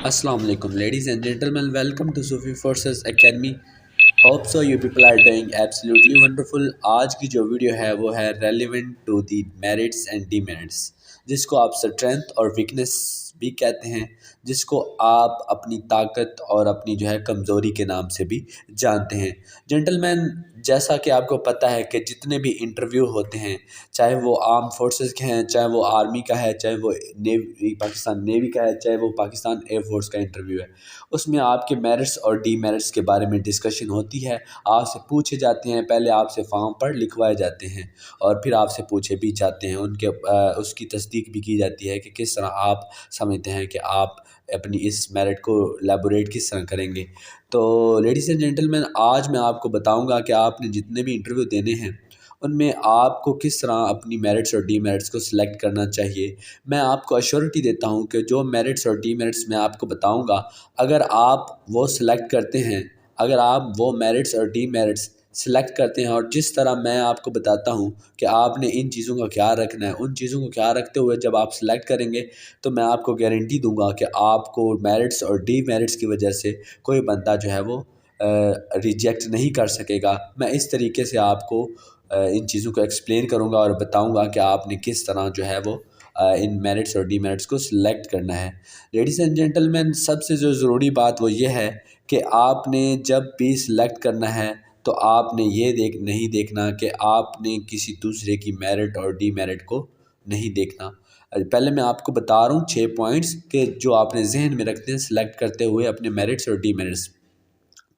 Assalamu alaikum, ladies and gentlemen. Welcome to Sufi Forces Academy. Hope so you people are doing absolutely wonderful. آج کی جو video ہے وہ ہے relevant to the merits and demerits، جس کو آپ strength اور weakness بھی کہتے ہیں، جس کو آپ اپنی طاقت اور اپنی جو ہے کمزوری کے نام سے بھی جانتے ہیں۔ جنٹلمین، جیسا کہ آپ کو پتہ ہے کہ جتنے بھی انٹرویو ہوتے ہیں، چاہے وہ آرم فورسز کے ہیں، چاہے وہ آرمی کا ہے، چاہے وہ پاکستان نیوی کا ہے، چاہے وہ پاکستان ایئر فورس کا انٹرویو ہے، اس میں آپ کے میرٹس اور ڈی میرٹس کے بارے میں ڈسکشن ہوتی ہے۔ آپ سے پوچھے جاتے ہیں، پہلے آپ سے فارم پر لکھوائے جاتے ہیں اور پھر آپ سے پوچھے بھی جاتے ہیں، اس کی تصدیق بھی کی جاتی ہے کہ کس طرح آپ سمجھتے ہیں کہ آپ اپنی اس میرٹ کو لیبوریٹ کس طرح کریں گے۔ تو لیڈیز اینڈ جنٹلمین، آج میں آپ کو بتاؤں گا کہ آپ نے جتنے بھی انٹرویو دینے ہیں ان میں آپ کو کس طرح اپنی میرٹس اور ڈی میرٹس کو سلیکٹ کرنا چاہیے۔ میں آپ کو ایشورٹی دیتا ہوں کہ جو میرٹس اور ڈی میرٹس میں آپ کو بتاؤں گا، اگر آپ وہ سلیکٹ کرتے ہیں، اگر آپ وہ میرٹس اور ڈی میرٹس سلیکٹ کرتے ہیں اور جس طرح میں آپ کو بتاتا ہوں کہ آپ نے ان چیزوں کا خیال رکھنا ہے، ان چیزوں کو خیال رکھتے ہوئے جب آپ سلیکٹ کریں گے تو میں آپ کو گارنٹی دوں گا کہ آپ کو میرٹس اور ڈی میرٹس کی وجہ سے کوئی بندہ جو ہے وہ ریجیکٹ نہیں کر سکے گا۔ میں اس طریقے سے آپ کو ان چیزوں کو ایکسپلین کروں گا اور بتاؤں گا کہ آپ نے کس طرح جو ہے وہ ان میرٹس اور ڈی میرٹس کو سلیکٹ کرنا ہے۔ لیڈیز اینڈ جنٹلمین، سب سے جو ضروری بات وہ یہ ہے کہ آپ نے جب بھی سلیکٹ کرنا ہے تو آپ نے یہ نہیں دیکھنا کہ آپ نے کسی دوسرے کی میرٹ اور ڈی میرٹ کو نہیں دیکھنا۔ پہلے میں آپ کو بتا رہا ہوں 6 پوائنٹس کہ جو آپ نے ذہن میں رکھتے ہیں سلیکٹ کرتے ہوئے اپنے میرٹس اور ڈی میرٹس۔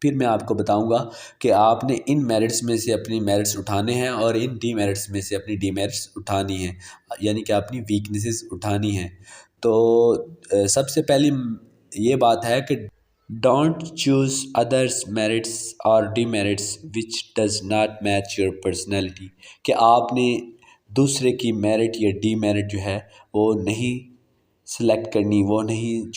پھر میں آپ کو بتاؤں گا کہ آپ نے ان میرٹس میں سے اپنی میرٹس اٹھانے ہیں اور ان ڈی میرٹس میں سے اپنی ڈی میرٹس اٹھانی ہیں، یعنی کہ اپنی ویکنیسز اٹھانی ہیں۔ تو سب سے پہلی یہ بات ہے کہ ڈونٹ چوز ادرس میرٹس اور demerits which does not match your personality, کہ آپ نے دوسرے کی میرٹ یا ڈی میرٹ جو ہے وہ نہیں سلیکٹ کرنی، وہ نہیں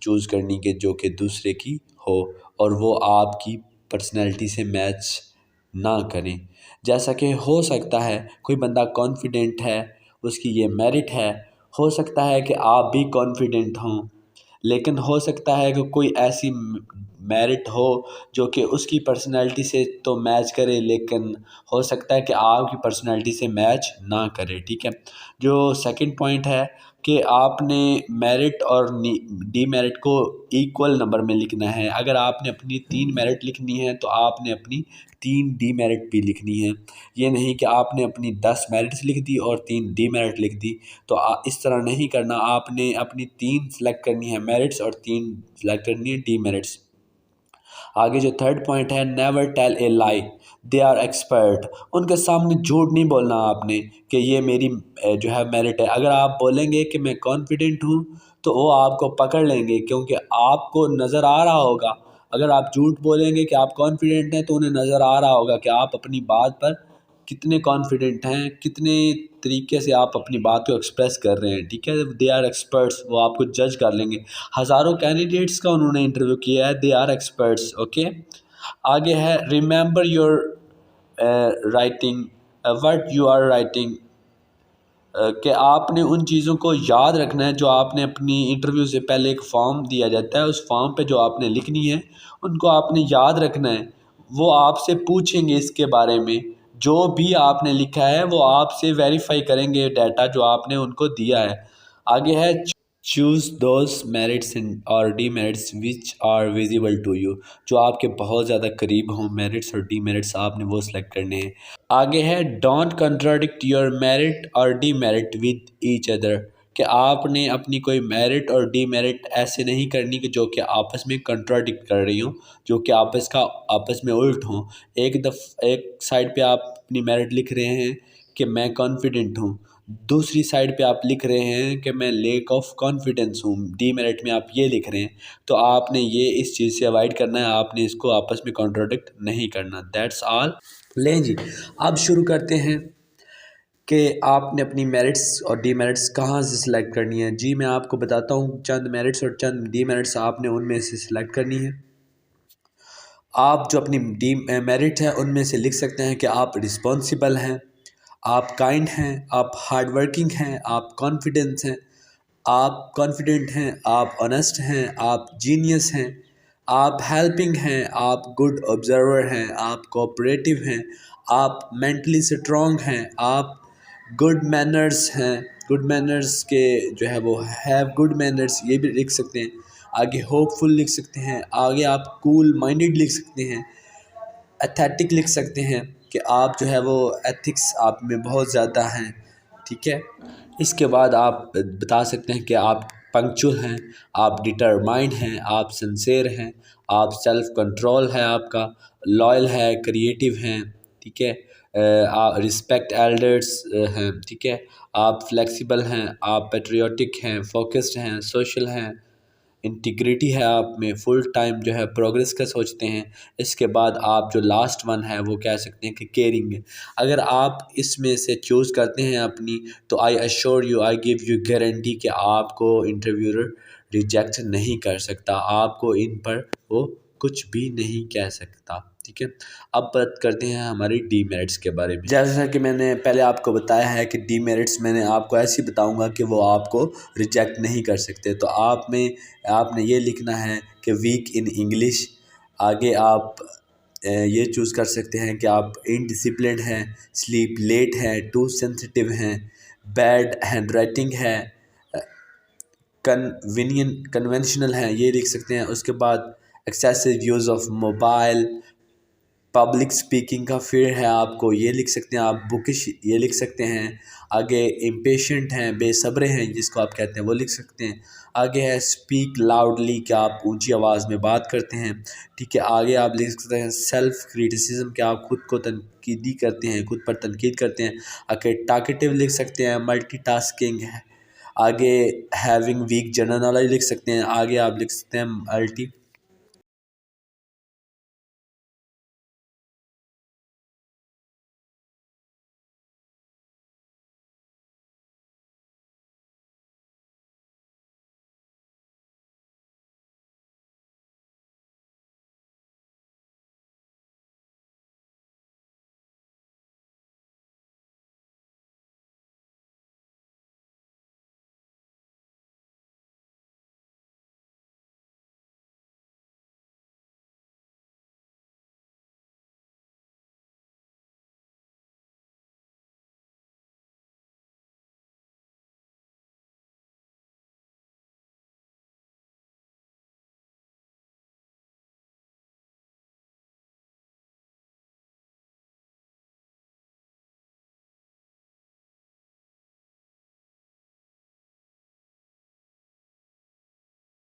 چوز کرنی کہ جو کہ دوسرے کی ہو اور وہ آپ کی پرسنالٹی سے میچ نہ کریں۔ جیسا کہ ہو سکتا ہے کوئی بندہ کانفیڈنٹ ہے، اس کی یہ میرٹ ہے، ہو سکتا ہے کہ آپ بھی کانفیڈنٹ ہوں، لیکن ہو سکتا ہے کہ کوئی ایسی میرٹ ہو جو کہ اس کی پرسنالٹی سے تو میچ کرے، لیکن ہو سکتا ہے کہ آپ کی پرسنالٹی سے میچ نہ کرے، ٹھیک ہے۔ جو سیکنڈ پوائنٹ ہے کہ آپ نے میرٹ اور ڈی میرٹ کو ایکول نمبر میں لکھنا ہے۔ اگر آپ نے اپنی 3 میرٹ لکھنی ہے تو آپ نے اپنی 3 ڈی میرٹ بھی لکھنی ہے۔ یہ نہیں کہ آپ نے اپنی 10 میرٹس لکھ دی اور 3 ڈی میرٹ لکھ دی، تو اس طرح نہیں کرنا۔ آپ نے اپنی 3 سلیکٹ کرنی ہے میرٹس اور 3 سلیکٹ کرنی ہے ڈی میرٹس۔ آگے جو تھرڈ پوائنٹ ہے، نیور ٹیل اے لائی دے آر ایکسپرٹ، ان کے سامنے جھوٹ نہیں بولنا آپ نے کہ یہ میری جو ہے میرٹ ہے۔ اگر آپ بولیں گے کہ میں کانفیڈنٹ ہوں تو وہ آپ کو پکڑ لیں گے، کیونکہ آپ کو نظر آ رہا ہوگا۔ اگر آپ جھوٹ بولیں گے کہ آپ کانفیڈنٹ ہیں تو انہیں نظر آ رہا ہوگا کہ آپ اپنی بات پر کتنے کانفیڈنٹ ہیں، کتنے طریقے سے آپ اپنی بات کو ایکسپریس کر رہے ہیں، ٹھیک ہے۔ دے آر ایکسپرٹس، وہ آپ کو جج کر لیں گے۔ ہزاروں کینڈیڈیٹس کا انہوں نے انٹرویو کیا ہے، دے آر ایکسپرٹس، اوکے۔ آگے ہے remember your writing what you are writing, کہ آپ نے ان چیزوں کو یاد رکھنا ہے جو آپ نے اپنی انٹرویو سے پہلے ایک فارم دیا جاتا ہے، اس فارم پہ جو آپ نے لکھنی ہے ان کو آپ نے یاد رکھنا ہے۔ وہ آپ سے پوچھیں گے اس کے بارے میں، جو بھی آپ نے لکھا ہے وہ آپ سے ویریفائی کریں گے ڈیٹا جو آپ نے ان کو دیا ہے۔ آگے ہے چوز دوز میرٹس اور demerits which are visible to you, جو آپ کے بہت زیادہ قریب ہوں میرٹس اور ڈی میرٹس، آپ نے وہ سلیکٹ کرنے ہیں۔ آگے ہے ڈونٹ کنٹراڈکٹ یور میرٹ اور D merit with each other, کہ آپ نے اپنی کوئی میرٹ اور ڈی میرٹ ایسے نہیں کرنی کہ جو کہ آپس میں کنٹراڈکٹ کر رہی ہوں، جو کہ آپس میں الٹ ہوں۔ ایک سائڈ پہ آپ اپنی میرٹ لکھ رہے ہیں کہ میں کانفیڈنٹ ہوں، دوسری سائڈ پہ آپ لکھ رہے ہیں کہ میں لیک آف کانفیڈنس ہوں، ڈی میرٹ میں آپ یہ لکھ رہے ہیں، تو آپ نے یہ اس چیز سے اوائڈ کرنا ہے، آپ نے اس کو آپس میں کنٹراڈکٹ نہیں کرنا۔ That's all. لیں جی، اب شروع کرتے ہیں کہ آپ نے اپنی میرٹس اور ڈی میرٹس کہاں سے سلیکٹ کرنی ہے۔ جی میں آپ کو بتاتا ہوں، چند میرٹس اور چند ڈی میرٹس آپ نے ان میں سے سلیکٹ کرنی ہے۔ آپ جو اپنی ڈی میرٹ ہے ان میں سے لکھ سکتے ہیں کہ آپ رسپانسیبل ہیں، آپ کائنڈ ہیں، آپ ہارڈ ورکنگ ہیں، آپ کانفیڈنس ہیں، آپ کانفیڈنٹ ہیں، آپ آنیسٹ ہیں، آپ جینیس ہیں، آپ ہیلپنگ ہیں، آپ گڈ آبزرور ہیں، آپ کوآپریٹو ہیں، آپ مینٹلی اسٹرانگ ہیں، آپ گڈ مینرز ہیں، گڈ مینرز کے جو ہے وہ ہیو گڈ مینرز یہ بھی لکھ سکتے ہیں، آگے ہوپ فل لکھ سکتے ہیں، آگے آپ کول مائنڈیڈ لکھ سکتے ہیں، ایتھیٹک لکھ سکتے ہیں کہ آپ جو ہے وہ ایتھکس آپ میں بہت زیادہ ہیں، ٹھیک ہے۔ اس کے بعد آپ بتا سکتے ہیں کہ آپ پنکچول ہیں، آپ ڈٹرمائنڈ ہیں، آپ سنسیئر ہیں، آپ سیلف کنٹرول ہے آپ کا، لائل ہے، کریٹیو ہیں، ٹھیک ہے، رسپیکٹ ایلڈرس ہیں، ٹھیک ہے، آپ فلیکسیبل ہیں، آپ پیٹریوٹک ہیں، فوکسڈ ہیں، سوشل ہیں، انٹیگریٹی ہے آپ میں، فل ٹائم جو ہے پروگریس کا سوچتے ہیں۔ اس کے بعد آپ جو لاسٹ ون ہے وہ کہہ سکتے ہیں کہ کیئرنگ ہے۔ اگر آپ اس میں سے چوز کرتے ہیں اپنی، تو I assure you, I give you guarantee کہ آپ کو انٹرویور ریجیکٹ نہیں کر سکتا، آپ کو ان پر وہ کچھ بھی نہیں کہہ سکتا، ٹھیک ہے۔ اب بات کرتے ہیں ہماری ڈی میرٹس کے بارے میں۔ جیسا کہ میں نے پہلے آپ کو بتایا ہے کہ ڈی میرٹس میں نے آپ کو ایسی بتاؤں گا کہ وہ آپ کو ریجیکٹ نہیں کر سکتے، تو آپ نے یہ لکھنا ہے کہ ویک ان انگلش، آگے آپ یہ چوز کر سکتے ہیں کہ آپ انڈسپلنڈ ہیں، سلیپ لیٹ ہیں، ٹو سینسٹیو ہیں، بیڈ ہینڈ رائٹنگ ہے، کنونشنل ہیں، یہ لکھ سکتے ہیں۔ اس کے بعد excessive use of mobile, public speaking کا فیئر ہے آپ کو، یہ لکھ سکتے ہیں۔ آپ بکش یہ لکھ سکتے ہیں۔ آگے امپیشنٹ ہیں، بے صبرے ہیں جس کو آپ کہتے ہیں، وہ لکھ سکتے ہیں۔ آگے ہے اسپیک لاؤڈلی کہ آپ اونچی آواز میں بات کرتے ہیں، ٹھیک ہے۔ آگے آپ لکھ سکتے ہیں سیلف کریٹیسزم کہ آپ خود کو تنقیدی کرتے ہیں، خود پر تنقید کرتے ہیں۔ آگے ٹاکیٹیو لکھ سکتے ہیں، ملٹی ٹاسکنگ ہے۔ آگے ہیونگ ویک جنرل نالج لکھ سکتے ہیں۔ آگے آپ لکھ سکتے ہیں ملٹی